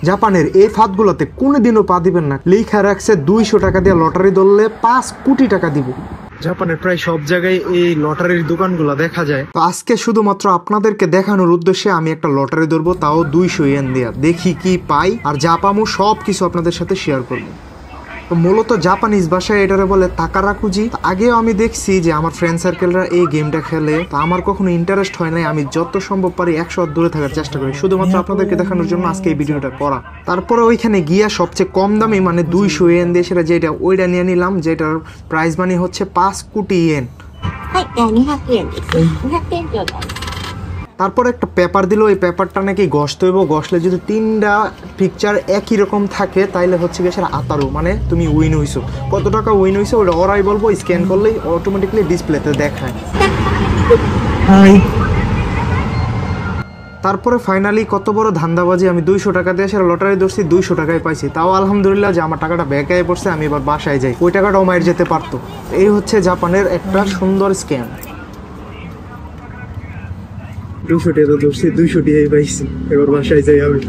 জাপানের এই ফাঁদগুলোতে কোনোদিনও পা দিবেন না। লেখা রাখছে 200 টাকা দিয়ে লটারি ধরলে 5 কোটি টাকা দিব। জাপানের প্রায় সব জায়গায় এই লটারির দোকানগুলো দেখা যায়। তো আজকে শুধুমাত্র আপনাদেরকে দেখানোর উদ্দেশ্যে আমি একটা লটারি ধরবো, তাও 200 ইয়েন দিয়া। দেখি কি পাই, আর যা পামো সব কিছু আপনাদের সাথে শেয়ার করবো। তো মূলত জাপানিজ ভাষায় এটারে বলে তাকারাকুজি। আগেও আমি দেখছি যে আমার ফ্রেন্ড সার্কেলরা এই গেমটা খেলে, তো আমার কখনো ইন্টারেস্ট হয় নাই। আমি যত সম্ভব পারি 100 হাত দূরে থাকার চেষ্টা করি, শুধুমাত্র আপনাদেরকে দেখানোর জন্য আজকে এই ভিডিওটা করা। তারপরে ওইখানে গিয়া সবচেয়ে কম দামি মানে 200 ইয়েন দিয়ে সেটা যেটা ওইটা নিয়ে নিলাম, যেটার প্রাইস মানি হচ্ছে 5 কোটি ইয়েন। তারপর একটা পেপার দিল, এই পেপারটা নাকি ঘষতে হইব, ঘষলে যদি 3টা পিকচার একই রকম থাকে তাইলে হচ্ছে গিয়ে সেটা আতারু, মানে তুমি উইন হইছো। কত টাকা উইন হইছো ওটা ওরাই বলবো, স্ক্যান করলেই অটোমেটিকলি ডিসপ্লেতে দেখায়। তারপরে ফাইনালি কত বড় ধান্দাবাজি, আমি 200 টাকা দিয়ে সেটা লটারি ধরছি, 200 টাকায় পাইছি। তাও আলহামদুলিল্লাহ যে আমার টাকাটা ব্যাকায় পড়ছে, আমি এবার বাসায় যাই, ওই টাকাটাও মায়ের যেতে পারতো। এই হচ্ছে জাপানের একটা সুন্দর স্ক্যাম। 200 টাকা ধরছি, 200 টাকাই পাইছি, এবার বাসায় যাই আমি।